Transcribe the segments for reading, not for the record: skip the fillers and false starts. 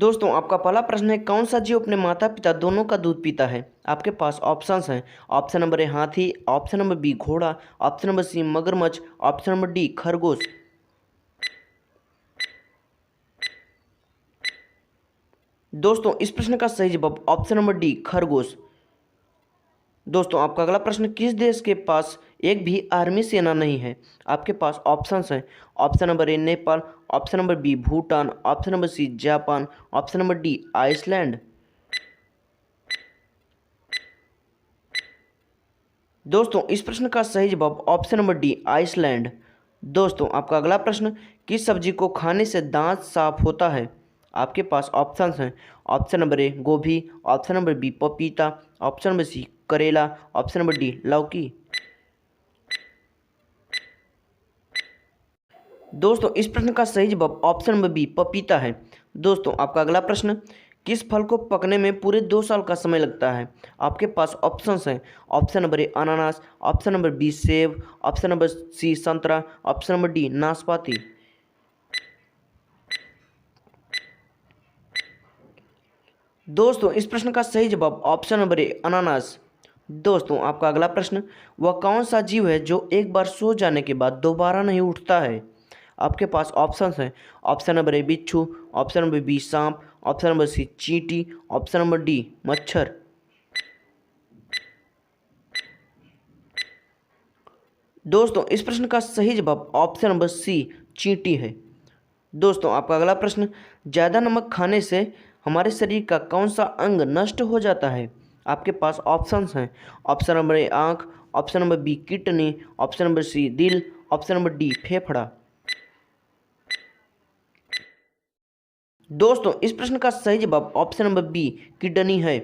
दोस्तों आपका पहला प्रश्न है, कौन सा जीव अपने माता पिता दोनों का दूध पीता है। आपके पास ऑप्शंस हैं। ऑप्शन नंबर ए हाथी, ऑप्शन नंबर बी घोड़ा, ऑप्शन नंबर सी मगरमच्छ, ऑप्शन नंबर डी खरगोश। दोस्तों इस प्रश्न का सही जवाब ऑप्शन नंबर डी खरगोश। दोस्तों आपका अगला प्रश्न, किस देश के पास एक भी आर्मी सेना नहीं है। आपके पास ऑप्शंस हैं। ऑप्शन नंबर ए Nepal, option number b Bhutan, option number c Japan, option number d Iceland. दोस्तों इस प्रश्न का सही जवाब ऑप्शन नंबर डी आइसलैंड। दोस्तों आपका अगला प्रश्न, किस सब्जी को खाने से दांत साफ होता है। आपके पास ऑप्शंस हैं। ऑप्शन नंबर ए गोभी, ऑप्शन नंबर बी पपीता, ऑप्शन नंबर सी करेला, ऑप्शन नंबर डी लौकी। दोस्तों इस प्रश्न का सही जवाब ऑप्शन नंबर बी पपीता है। दोस्तों आपका अगला प्रश्न, किस फल को पकने में पूरे 2 साल का समय लगता है। आपके पास ऑप्शंस हैं। ऑप्शन नंबर ए अनानास, ऑप्शन नंबर बी सेब, ऑप्शन नंबर सी संतरा, ऑप्शन नंबर डी नाशपाती। दोस्तों इस प्रश्न का सही जवाब ऑप्शन नंबर ए अनानास। दोस्तों आपका अगला प्रश्न, वह कौन सा जीव है जो एक बार सो जाने के बाद दोबारा नहीं उठता है। आपके पास ऑप्शंस हैं। ऑप्शन नंबर ए बिच्छू, ऑप्शन नंबर बी सांप, ऑप्शन नंबर सी चींटी, ऑप्शन नंबर डी मच्छर। दोस्तों इस प्रश्न का सही जवाब ऑप्शन नंबर सी चींटी है। दोस्तों आपका अगला प्रश्न, ज़्यादा नमक खाने से हमारे शरीर का कौन सा अंग नष्ट हो जाता है। आपके पास ऑप्शंस हैं। ऑप्शन नंबर ए आँख, option number b kidney, option number c दिल, ऑप्शन नंबर डी फेफड़ा। दोस्तों इस प्रश्न का सही जवाब ऑप्शन नंबर बी किडनी है।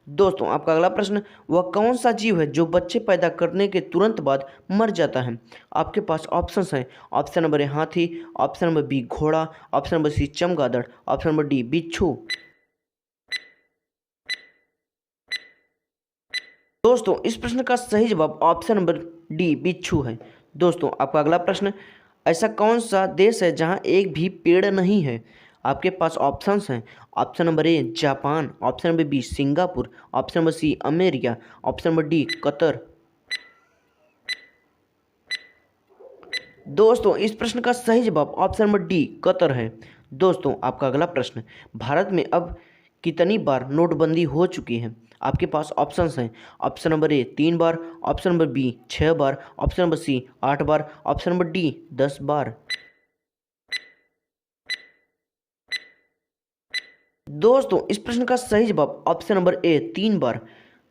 दोस्तों आपका अगला प्रश्न, वह कौन सा जीव है जो बच्चे पैदा करने के तुरंत बाद मर जाता है। आपके पास ऑप्शंस हैं। ऑप्शन नंबर ए हाथी, ऑप्शन नंबर बी घोड़ा, ऑप्शन नंबर सी चमगादड़, ऑप्शन नंबर डी बिच्छू। दोस्तों इस प्रश्न का सही जवाब ऑप्शन नंबर डी बिच्छू है। दोस्तों आपका अगला प्रश्न, ऐसा कौन सा देश है जहां एक भी पेड़ नहीं है। आपके पास ऑप्शंस हैं। Option number a Japan, option number b Singapore, option number c America, option number d Qatar. दोस्तों इस प्रश्न का सही जवाब ऑप्शन नंबर डी कतर है। दोस्तों आपका अगला प्रश्न, भारत में अब कितनी बार नोटबंदी हो चुकी है। आपके पास ऑप्शंस हैं। ऑप्शन नंबर ए 3 बार, ऑप्शन नंबर बी 6 बार, ऑप्शन नंबर सी 8 बार, ऑप्शन नंबर डी 10 बार। दोस्तों इस प्रश्न का सही जवाब ऑप्शन नंबर ए 3 बार।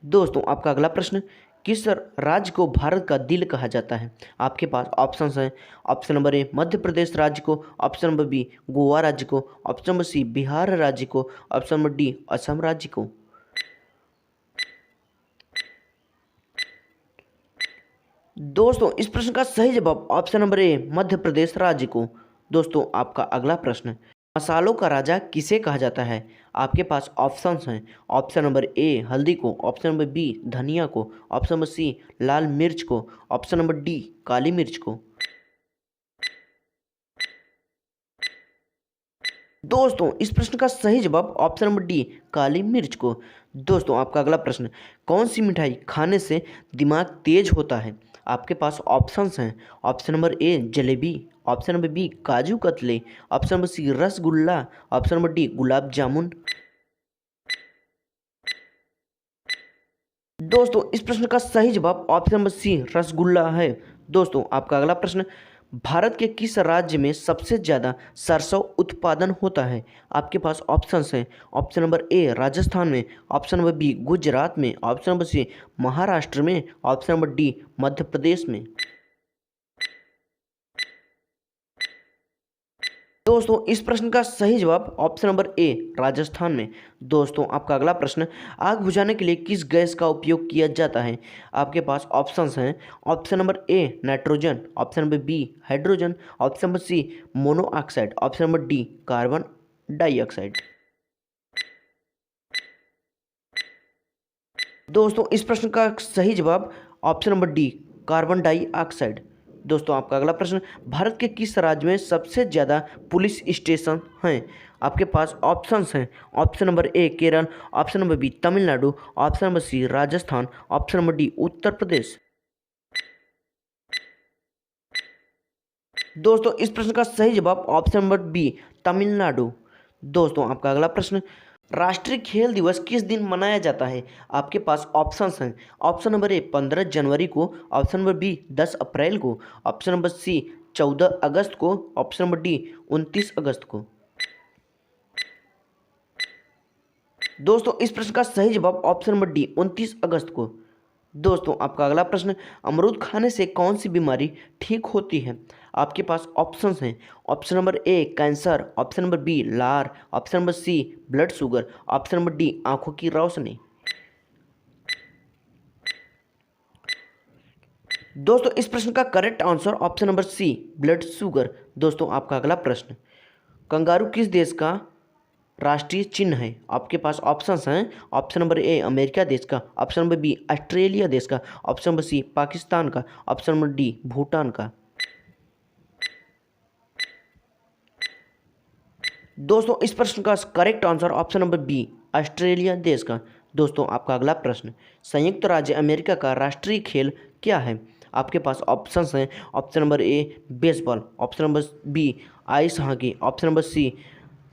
दोस्तों आपका अगला प्रश्न, किस राज्य को भारत का दिल कहा जाता है। आपके पास ऑप्शंस हैं। ऑप्शन नंबर ए मध्य प्रदेश राज्य को, ऑप्शन नंबर बी गोवा राज्य को, ऑप्शन नंबर सी बिहार राज्य को, ऑप्शन नंबर डी असम राज्य को। दोस्तों इस प्रश्न का सही जवाब ऑप्शन नंबर ए मध्य प्रदेश राज्य को। दोस्तों आपका अगला प्रश्न, मसालों का राजा किसे कहा जाता है। आपके पास ऑप्शंस हैं। ऑप्शन नंबर ए हल्दी को, ऑप्शन नंबर बी धनिया को, ऑप्शन नंबर सी लाल मिर्च को, ऑप्शन नंबर डी काली मिर्च को। दोस्तों इस प्रश्न का सही जवाब ऑप्शन नंबर डी काली मिर्च को। दोस्तों आपका अगला प्रश्न, कौन सी मिठाई खाने से दिमाग तेज होता है। आपके पास ऑप्शंस हैं। Option number A jalebi, option number B kaju katli, option number C rasgulla, option number D gulab jamun. दोस्तों इस प्रश्न का सही जवाब ऑप्शन नंबर सी रसगुल्ला है। दोस्तों आपका अगला प्रश्न, भारत के किस राज्य में सबसे ज़्यादा सरसों उत्पादन होता है। आपके पास ऑप्शंस हैं। ऑप्शन नंबर ए राजस्थान में, ऑप्शन नंबर बी गुजरात में, ऑप्शन नंबर सी महाराष्ट्र में, option number D Madhya Pradesh में। दोस्तों इस प्रश्न का सही जवाब ऑप्शन नंबर ए राजस्थान में। दोस्तों आपका अगला प्रश्न, आग बुझाने के लिए किस गैस का उपयोग किया जाता है। आपके पास ऑप्शंस हैं। Option number a nitrogen, option number b hydrogen, option number c monoxide, option number d carbon dioxide. दोस्तों इस प्रश्न का सही जवाब option number d carbon dioxide. दोस्तों आपका अगला प्रश्न, भारत के किस राज्य में सबसे ज़्यादा पुलिस स्टेशन हैं। आपके पास ऑप्शंस हैं। Option number A Kerala, option number B Tamil Nadu, option number C Rajasthan, option number D Uttar Pradesh. दोस्तों इस प्रश्न का सही जवाब ऑप्शन नंबर बी तमिलनाडु। दोस्तों आपका अगला प्रश्न, राष्ट्रीय खेल दिवस किस दिन मनाया जाता है? आपके पास ऑप्शंस हैं। ऑप्शन नंबर ए 15 जनवरी को, ऑप्शन नंबर बी 10 अप्रैल को, ऑप्शन नंबर सी 14 अगस्त को, ऑप्शन नंबर डी 29 अगस्त को। दोस्तों इस प्रश्न का सही जवाब ऑप्शन नंबर डी 29 अगस्त को। दोस्तों आपका अगला प्रश्न, अमरूद खाने से कौन सी बीमारी ठीक होती है? आपके पास ऑप्शंस हैं। Option number A cancer, option number B लार, option number C blood sugar, option number D आंखों की रोशनी। दोस्तों इस प्रश्न का correct answer option number C blood sugar. दोस्तों आपका अगला प्रश्न, कंगारू किस देश का राष्ट्रीय चिन्ह है? आपके पास ऑप्शंस हैं। ऑप्शन नंबर ए अमेरिका देश का, ऑप्शन नंबर बी ऑस्ट्रेलिया देश का, ऑप्शन नंबर सी पाकिस्तान का, ऑप्शन नंबर डी भूटान का। दोस्तों इस प्रश्न का correct answer option number b Australia देश का। दोस्तों आपका अगला प्रश्न, संयुक्त राज्य अमेरिका का राष्ट्रीय खेल क्या है? आपके पास ऑप्शंस हैं। Option number a baseball, option number b ice hockey, option number c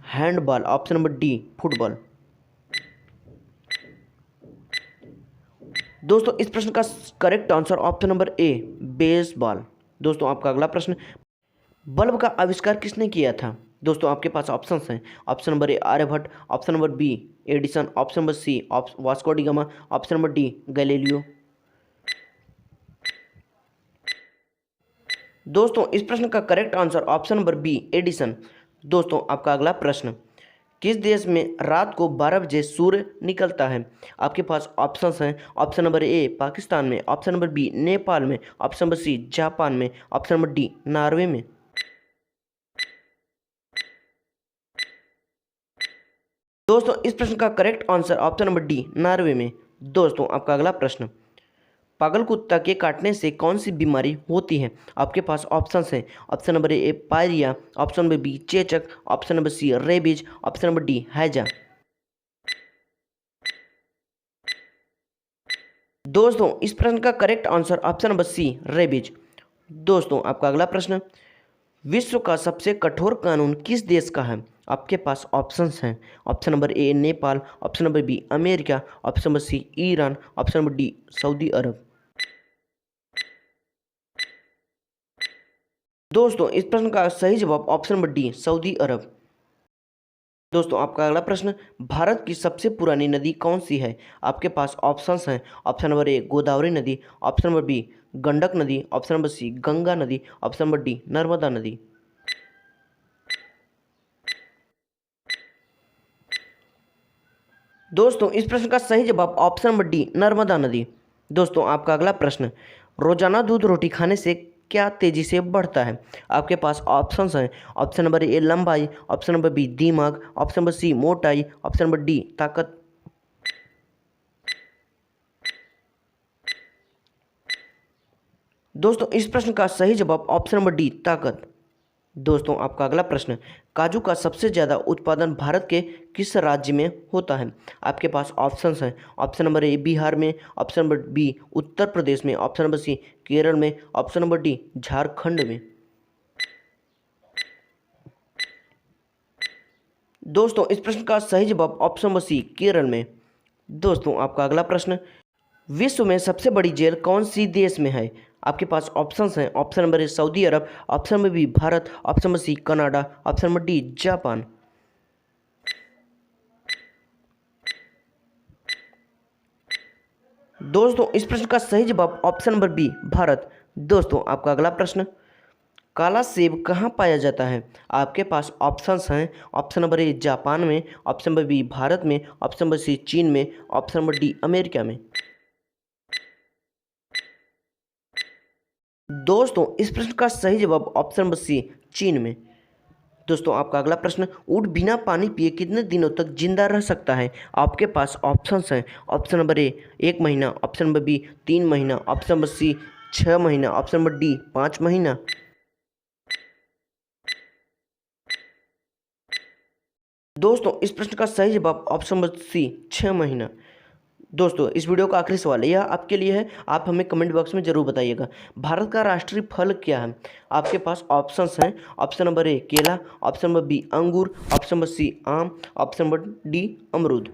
handball, option number d football. दोस्तों इस प्रश्न का correct answer option number a baseball. दोस्तों आपका अगला प्रश्न, बल्ब का आविष्कार किसने किया था? दोस्तों आपके पास ऑप्शंस हैं। Option number a Aryabhatta, option number b Edison, option number c Vasco da Gama, option number d Galileo. दोस्तों इस प्रश्न का correct answer option number b Edison. दोस्तों आपका अगला प्रश्न, किस देश में रात को 12 बजे सूर्य निकलता है? आपके पास ऑप्शंस हैं। ऑप्शन नंबर ए पाकिस्तान में, ऑप्शन नंबर बी नेपाल में, ऑप्शन नंबर सी जापान में, ऑप्शन नंबर डी नॉर्वे में। दोस्तों इस प्रश्न का correct answer option number D Norway में। दोस्तों आपका अगला प्रश्न, पागल कुत्ता के काटने से कौन सी बीमारी होती है? आपके पास ऑप्शंस हैं। Option number A pyorrhoea, option number B चेचक, option number C rabies, option number D हैजा। दोस्तों इस प्रश्न का correct answer option number C rabies. दोस्तों आपका अगला प्रश्न, विश्व का सबसे कठोर कानून किस देश का है? आपके पास ऑप्शंस हैं। ऑप्शन नंबर ए Nepal, option number B America, option number C Iran, option number D Saudi Arab. दोस्तों इस प्रश्न का सही जवाब option number D Saudi Arab. दोस्तों आपका अगला प्रश्न, भारत की सबसे पुरानी नदी कौन सी है? आपके पास ऑप्शंस हैं। ऑप्शन नंबर ए गोदावरी नदी, ऑप्शन नंबर बी गंडक नदी, ऑप्शन नंबर सी गंगा नदी, ऑप्शन नंबर डी नर्मदा नदी। दोस्तों इस प्रश्न का सही जवाब ऑप्शन नंबर डी नर्मदा नदी। दोस्तों आपका अगला प्रश्न, रोजाना दूध रोटी खाने से क्या तेजी से बढ़ता है? आपके पास ऑप्शंस हैं। ऑप्शन नंबर ए लंबाई, ऑप्शन नंबर बी दिमाग, ऑप्शन नंबर सी मोटाई, ऑप्शन नंबर डी ताकत। दोस्तों इस प्रश्न का सही जवाब ऑप्शन नंबर डी ताकत। दोस्तों आपका अगला प्रश्न, काजू का सबसे ज़्यादा उत्पादन भारत के किस राज्य में होता है? आपके पास ऑप्शंस हैं। ऑप्शन नंबर ए बिहार में, option number B Uttar Pradesh में, ऑप्शन नंबर सी केरल में, ऑप्शन नंबर डी झारखंड में। दोस्तों इस प्रश्न का सही जवाब ऑप्शन नंबर सी केरल में। दोस्तों आपका अगला प्रश्न, विश्व में सबसे बड़ी जेल कौन सी देश में है? आपके पास ऑप्शंस हैं। Option number a Saudi Arabia, option number b Bharat, option number c Canada, option number d Japan. दोस्तों इस प्रश्न का सही जवाब ऑप्शन नंबर बी भारत। दोस्तों आपका अगला प्रश्न, काला सेब कहाँ पाया जाता है? आपके पास ऑप्शंस हैं। ऑप्शन नंबर ए जापान में, ऑप्शन नंबर बी भारत में, ऑप्शन नंबर सी चीन में, ऑप्शन नंबर डी अमेरिका में। दोस्तों इस प्रश्न का सही जवाब ऑप्शन नंबर सी चीन में। दोस्तों आपका अगला प्रश्न, ऊँट बिना पानी पिए कितने दिनों तक जिंदा रह सकता है? आपके पास ऑप्शंस हैं। ऑप्शन नंबर ए 1 महीना, ऑप्शन नंबर बी 3 महीना, ऑप्शन नंबर सी 6 महीना, ऑप्शन नंबर डी 5 महीना। दोस्तों इस प्रश्न का सही जवाब ऑप्शन नंबर सी 6 महीना। दोस्तों इस वीडियो का आखिरी सवाल यह आपके लिए है, आप हमें कमेंट बॉक्स में जरूर बताइएगा। भारत का राष्ट्रीय फल क्या है? आपके पास ऑप्शंस हैं, ऑप्शन नंबर ए केला, ऑप्शन नंबर बी अंगूर, ऑप्शन नंबर सी आम, ऑप्शन नंबर डी अमरूद।